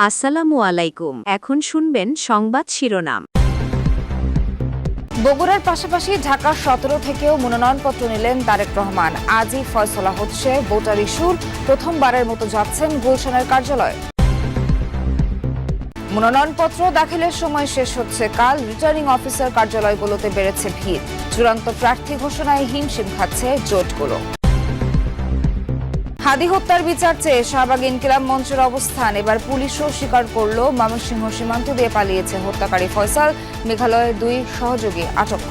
আসসালামু আলাইকুম। এখন শুনবেন সংবাদ শিরোনাম। বগুড়ার পাশাপাশি ঢাকার 17 থেকেও মনোনয়নপত্র নিলেন তারেক রহমান। আজই ফয়সলা হচ্ছে ভোটার ইস্যুর। প্রথমবারের মতো যাচ্ছেন গুলশানের কার্যালয়ে। মনোনয়নপত্র দাখিলের সময় শেষ হচ্ছে কাল। রিটার্নিং অফিসার কার্যালয়গুলোতে বেড়েছে ভিড়। চূড়ান্ত প্রার্থী ঘোষণায় হিমশিম খাচ্ছে জোটগুলো। হাদি হত্যার বিচার চেয়ে শাহবাগ ইনকিলাব মঞ্চের অবস্থান। এবার পুলিশও স্বীকার করল ময়মনসিংহ সীমান্ত দিয়ে পালিয়েছে হত্যাকারী ফয়সাল। মেঘালয়ের 2 সহযোগী আটক।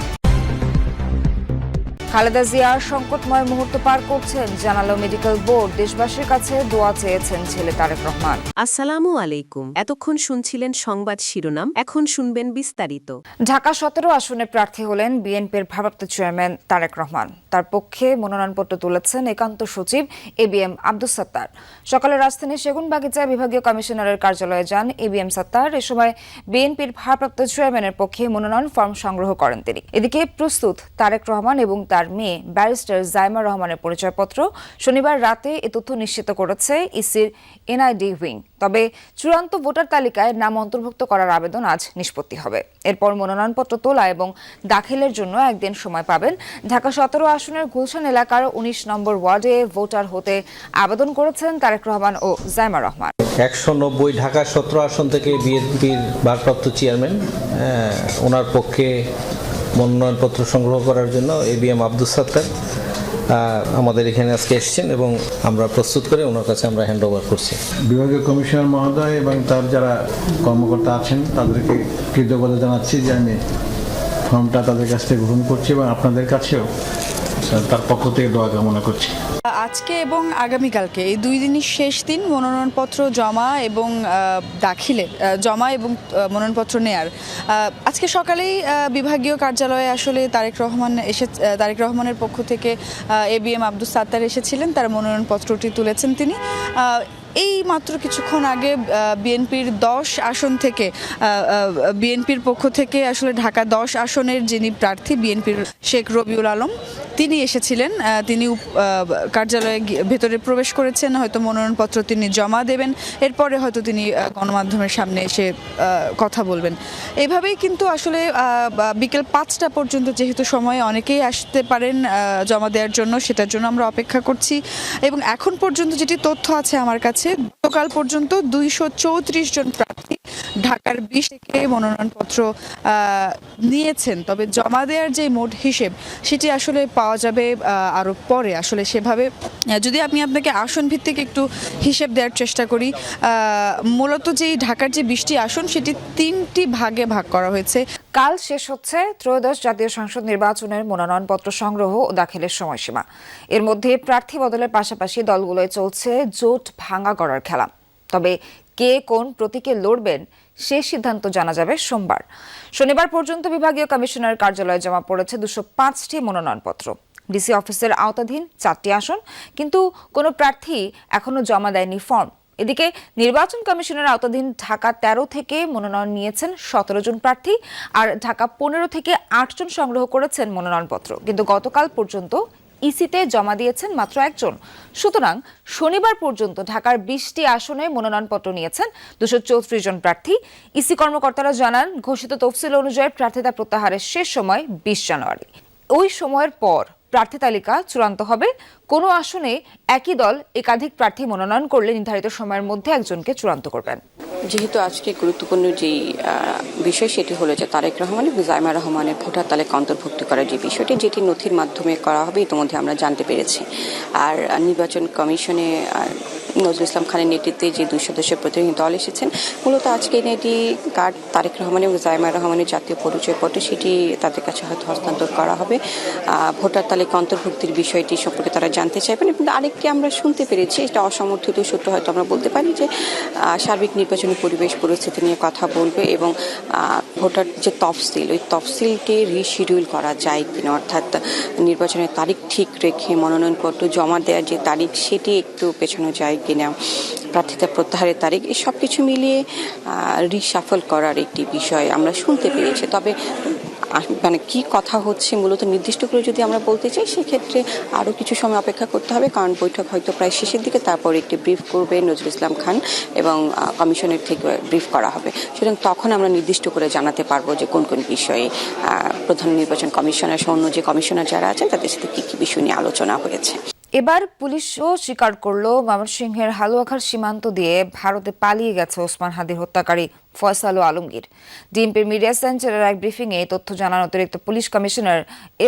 খালেদা জিয়া সংকটময় মুহূর্ত পার করছেন জানালো মেডিকেল বোর্ড। দেশবাসীর কাছে দোয়া চেয়েছেন ছেলে তারেক রহমান। আসসালামু আলাইকুম। এতক্ষণ শুনছিলেন সংবাদ শিরোনাম, এখন শুনবেন বিস্তারিত। ঢাকা 17 আসনে প্রার্থী হলেন বিএনপির ভারপ্রাপ্ত চেয়ারম্যান তারেক রহমান। তার পক্ষে মনোনয়নপত্র তুলেছেন একান্ত সচিব এবিএম আব্দুস সাত্তার। সকালে রাজধানীর সেগুনবাগিচা বিভাগীয় কমিশনারের কার্যালয়ে যান এবিএম সাত্তার। এ সময় বিএনপির ভারপ্রাপ্ত চেয়ারম্যানের পক্ষে মনোনয়ন ফর্ম সংগ্রহ করেন তিনি। এদিকে প্রস্তুত তারেক রহমান এবং তার মেয়ে ব্যারিস্টার জাইমা রহমানের পরিচয়পত্র। শনিবার রাতে এ তথ্য নিশ্চিত করেছে ইসির এনআইডি উইং। তবে চূড়ান্ত ভোটার তালিকায় নাম অন্তর্ভুক্ত করার আবেদন আজ নিষ্পত্তি হবে। এরপর মনোনয়নপত্র তোলা এবং দাখিলের জন্য একদিন সময় পাবেন। ঢাকা 17 আসনের গুলশান এলাকার 19 নম্বর ওয়ার্ডে ভোটার হতে আবেদন করেছেন তারেক রহমান ও জাইমা রহমান। 190 ঢাকা 17 আসন থেকে বিএনপির ভারপ্রাপ্ত চেয়ারম্যান ওনার পক্ষে মনোনয়নপত্র সংগ্রহ করার জন্য এবিএম আব্দুস সাত্তার আমাদের এখানে আজকে এসেছেন এবং আমরা প্রস্তুত করে ওনার কাছে আমরা হ্যান্ড ওভার করছি। বিভাগীয় কমিশনার মহোদয় এবং তার যারা কর্মকর্তা আছেন তাদেরকে কৃতজ্ঞতা জানাচ্ছি যে আমি ফর্মটা তাদের কাছ থেকে গ্রহণ করছি এবং আপনাদের কাছেও তার পক্ষ থেকে দোয়া কামনা করছি। আজকে এবং আগামীকালকে এই 2 দিনই শেষ দিন মনোনয়নপত্র জমা এবং দাখিলের জমা এবং মনোনয়নপত্র নেয়ার। আজকে সকালেই বিভাগীয় কার্যালয়ে আসলে তারেক রহমানের পক্ষ থেকে এবিএম আব্দুস সাত্তার এসেছিলেন। তার মনোনয়নপত্রটি তুলেছেন তিনি। এই মাত্র কিছুক্ষণ আগে বিএনপির 10 আসন থেকে বিএনপির পক্ষ থেকে আসলে ঢাকা 10 আসনের যিনি প্রার্থী বিএনপির শেখ রবিউল আলম তিনি এসেছিলেন। তিনি কার্যালয়ে ভেতরে প্রবেশ করেছেন, হয়তো মনোনয়নপত্র তিনি জমা দেবেন, এরপরে হয়তো তিনি গণমাধ্যমের সামনে এসে কথা বলবেন। এভাবেই কিন্তু আসলে বিকেল 5টা পর্যন্ত যেহেতু সময়ে অনেকেই আসতে পারেন জমা দেওয়ার জন্য, সেটার জন্য আমরা অপেক্ষা করছি। এবং এখন পর্যন্ত যেটি তথ্য আছে আমার কাছে, গতকাল পর্যন্ত 234 জন প্রার্থী ঢাকার 20 থেকে মনোনয়নপত্র নিয়েছেন। তবে জমা দেওয়ার যে মোট হিসেব সেটি আসলে পাওয়া যাবে আরও পরে। আসলে সেভাবে যদি আমি আপনাকে আসন ভিত্তিক একটু হিসেব দেওয়ার চেষ্টা করি, মূলত যেই ঢাকার যে 20টি আসন সেটি 3টি ভাগে ভাগ করা হয়েছে। কাল শেষ হচ্ছে ত্রয়োদশ জাতীয় সংসদ নির্বাচনের মনোনয়নপত্র সংগ্রহ ও দাখিলের সময়সীমা। এর মধ্যে প্রার্থী বদলের পাশাপাশি দলগুলোয় চলছে জোট ভাঙা করার খেলা। তবে কে কোন প্রতীকে লড়বেন সে সিদ্ধান্ত জানা যাবে সোমবার। শনিবার পর্যন্ত বিভাগীয় কমিশনার কার্যালয়ে জমা পড়েছে 205টি মনোনয়নপত্র। ডিসি অফিসের আওতাধীন 4টি আসন, কিন্তু কোনো প্রার্থী এখনো জমা দেয়নি ফর্ম। এদিকে নির্বাচন কমিশনের আওতাধীন ঢাকা 13 থেকে মনোনয়ন নিয়েছেন 17 জন প্রার্থী, আর ঢাকা 15 থেকে 8 জন সংগ্রহ করেছেন মনোনয়নপত্র। কিন্তু গতকাল পর্যন্ত ইসিতে জমা দিয়েছেন মাত্র 1 জন। সুতরাং শনিবার পর্যন্ত ঢাকার 20টি আসনে মনোনয়নপত্র নিয়েছেন 234 জন প্রার্থী। ইসি কর্মকর্তারা জানান, ঘোষিত তফসিল অনুযায়ী প্রার্থিতা প্রত্যাহারের শেষ সময় 20 জানুয়ারি। ওই সময়ের পর প্রার্থী তালিকা চূড়ান্ত হবে। কোনো আসনে একই দল একাধিক প্রার্থী মনোনয়ন করলে নির্ধারিত সময়ের মধ্যে একজনকে চূড়ান্ত করবেন। যেহেতু আজকে গুরুত্বপূর্ণ যে বিষয় সেটি হলো যে তারেক রহমান এবং জাইমা রহমানের ভোটার তালিকা অন্তর্ভুক্ত করার যে বিষয়টি, যেটি নথির মাধ্যমে করা হবে, ইতিমধ্যে আমরা জানতে পেরেছি। আর নির্বাচন কমিশনে নজরুল ইসলাম খানের নেতৃত্বে যে 2 সদস্যের প্রতিনিধি দল এসেছেন, মূলত আজকে এনআইডি কার্ড তারেক রহমান এবং জাইমা রহমানের জাতীয় পরিচয়পত্র সেটি তাদের কাছে হয়তো হস্তান্তর করা হবে। ভোটার তালিকা অন্তর্ভুক্তির বিষয়টি সম্পর্কে তারা জানতে চাইবেন। এবং আরেকটি আমরা শুনতে পেরেছি, এটা অসমর্থিত সূত্র হয়তো আমরা বলতে পারি, যে সার্বিক নির্বাচনী পরিবেশ পরিস্থিতি নিয়ে কথা বলবে এবং ভোটার যে তফসিল, ওই তফসিলকে রিশিডিউল করা যায় কিনা, অর্থাৎ নির্বাচনের তারিখ ঠিক রেখে মনোনয়নপত্র জমা দেওয়ার যে তারিখ সেটি একটু পেছানো যায় কিনা, প্রার্থিতা প্রত্যাহারের তারিখ, এই সব কিছু মিলিয়ে রিশাফল করার একটি বিষয় আমরা শুনতে পেরেছি। তবে মানে কি কথা হচ্ছে মূলত নির্দিষ্ট করে যদি আমরা বলতে চাই, সেক্ষেত্রে আরও কিছু সময় অপেক্ষা করতে হবে, কারণ বৈঠক হয়তো প্রায় শেষের দিকে, তারপর একটি ব্রিফ করবে নজরুল ইসলাম খান এবং কমিশনের থেকে ব্রিফ করা হবে। সুতরাং তখন আমরা নির্দিষ্ট করে জানাতে পারবো যে কোন কোন বিষয়ে প্রধান নির্বাচন কমিশনার সহ অন্য যে কমিশনার যারা আছেন তাদের সাথে কী কী বিষয় নিয়ে আলোচনা হয়েছে। এবার পুলিশও স্বীকার করলো ময়মনসিংহের হালুয়াঘাট সীমান্ত দিয়ে ভারতে পালিয়ে গেছে ওসমান হাদির হত্যাকারী ফয়সাল ও আলমগীর। ডিএমপির মিডিয়া সেন্টারের এক ব্রিফিংয়ে তথ্য জানান অতিরিক্ত police commissioner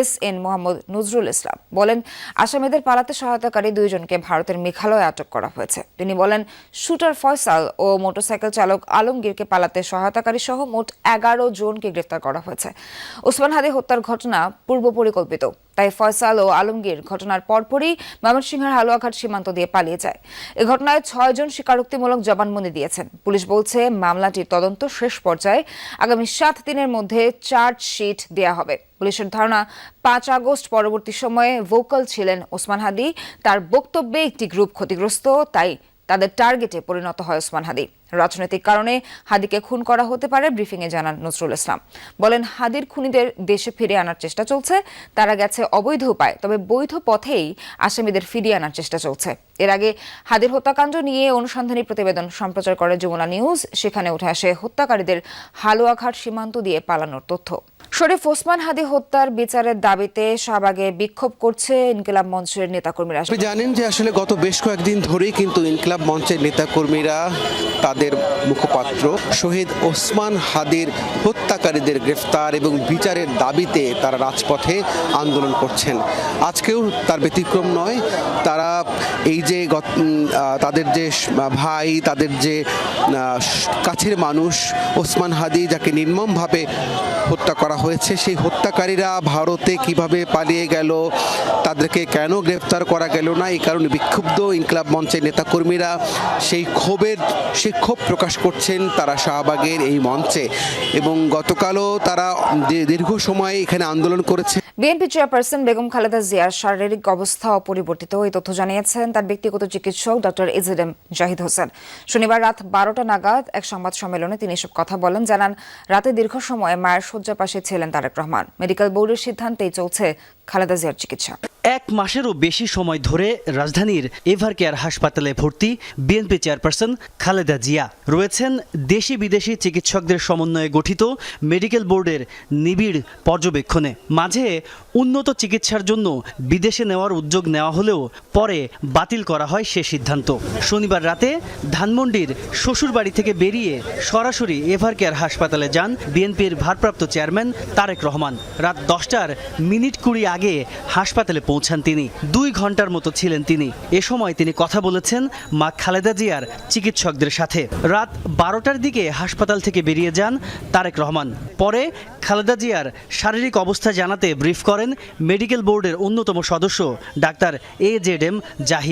SN Mohammad Nazrul Islam. বলেন, আসামিদের পালাতে সহায়তাকারী 2 জনকে ভারতের মেঘালয়ে আটক করা হয়েছে। তিনি বলেন, শুটার ফয়সাল ও মোটরসাইকেল চালক আলমগীরকে পালাতে সহায়তাকারী সহ মোট 11 জনকে গ্রেফতার করা হয়েছে। ওসমান হাদি হত্যার ঘটনা পূর্ব পরিকল্পিত, তাই ফয়সাল ও আলমগীর ঘটনার পরপরই ময়মনসিংহের হালুয়াঘাট সীমান্ত দিয়ে পালিয়ে যায়। এ ঘটনায় 6 জন স্বীকারোক্তিমূলক জবানবন্দি দিয়েছেন। পুলিশ বলছে, মামলাটির তদন্ত শেষ পর্যায়ে আগামী 7 দিনের মধ্যে চার্জশিট দেয়া হবে। পুলিশের ধারণা, 5 আগস্ট পরবর্তী সময়ে ভোকাল ছিলেন ওসমান হাদি। তার বক্তব্যে একটি গ্রুপ ক্ষতিগ্রস্ত, তাই তাদের টার্গেটে পরিণত হয় ওসমান হাদি। রাজনৈতিক কারণে হাদিকে খুন করা হতে পারে, ব্রিফিংয়ে জানান নজরুল ইসলাম। বলেন, হাদির খুনিদের দেশে ফিরিয়ে আনার চেষ্টা চলছে। তারা গেছে অবৈধ উপায়, তবে বৈধ পথেই আসামিদের ফিরিয়ে আনার চেষ্টা চলছে। এর আগে হাদির হত্যাকাণ্ড নিয়ে অনুসন্ধানী প্রতিবেদন সম্প্রচার করে যমুনা নিউজ। সেখানে উঠে আসে হত্যাকারীদের হালুয়াঘাট সীমান্ত দিয়ে পালানোর তথ্য। শরীফ ওসমান হাদি হত্যার বিচারের দাবিতে শাহবাগে বিক্ষোভ করছে ইনকিলাব মঞ্চের নেতাকর্মীরা। আপনি জানেন যে আসলে গত বেশ কয়েকদিন ধরেই কিন্তু ইনকিলাব মঞ্চের নেতাকর্মীরা তাদের মুখপাত্র শহীদ ওসমান হাদির হত্যাকারীদের গ্রেফতার এবং বিচারের দাবিতে তারা রাজপথে আন্দোলন করছেন। আজকেও তার ব্যতিক্রম নয়। তারা এই যে তাদের যে ভাই, তাদের যে কাছের মানুষ ওসমান হাদি, যাকে নির্মমভাবে হত্যা করা হয়েছে, সেই হত্যাকারীরা ভারতে কিভাবে পালিয়ে গেল, তাদেরকে কেন গ্রেফতার করা গেল না, এই কারণে বিক্ষুব্ধ ইনকিলাব মঞ্চের নেতাকর্মীরা সেই ক্ষোভ প্রকাশ করছেন তারা শাহবাগের এই মঞ্চে। এবং গতকালও তারা দীর্ঘ সময় এখানে আন্দোলন করেছে। বিএনপি চেয়ারপারসন বেগম খালেদা জিয়ার শারীরিক অবস্থা অপরিবর্তিত, এই তথ্য জানিয়েছেন তার ব্যক্তিগত চিকিৎসক ডক্টর AZM জাহিদ হোসেন। শনিবার রাত 12টা নাগাদ এক সংবাদ সম্মেলনে তিনি এসব কথা বলেন। জানান, রাতে দীর্ঘ সময় মায়ের শয্যা পাশে ছিলেন তারেক রহমান। মেডিকেল বোর্ডের সিদ্ধান্তেই চলছে খালেদা জিয়ার চিকিৎসা। 1 মাসেরও বেশি সময় ধরে রাজধানীর এভারকেয়ার হাসপাতালে ভর্তি বিএনপি চেয়ারপারসন খালেদা জিয়া। রয়েছেন দেশি বিদেশি চিকিৎসকদের সমন্বয়ে গঠিত মেডিকেল বোর্ডের নিবিড় পর্যবেক্ষণে। মাঝে উন্নত চিকিৎসার জন্য বিদেশে নেওয়ার উদ্যোগ নেওয়া হলেও পরে বাতিল করা হয় সে সিদ্ধান্ত। শনিবার রাতে ধানমন্ডির শ্বশুরবাড়ি থেকে বেরিয়ে সরাসরি এভারকেয়ার হাসপাতালে যান বিএনপির ভারপ্রাপ্ত চেয়ারম্যান তারেক রহমান। রাত 10টার মিনিট 20 আগে হাসপাতালে পৌঁছান তিনি। 2 ঘন্টার মতো ছিলেন তিনি। এ সময় তিনি কথা বলেছেন মা খালেদা জিয়ার চিকিৎসকদের সাথে। রাত 12টার দিকে হাসপাতাল থেকে বেরিয়ে যান তারেক রহমান। পরে খালেদা জিয়ার শারীরিক অবস্থা জানাতে ব্রিফ করেন মেডিকেল বোর্ডের অন্যতম সদস্য ডাক্তার AZM জাহিদ।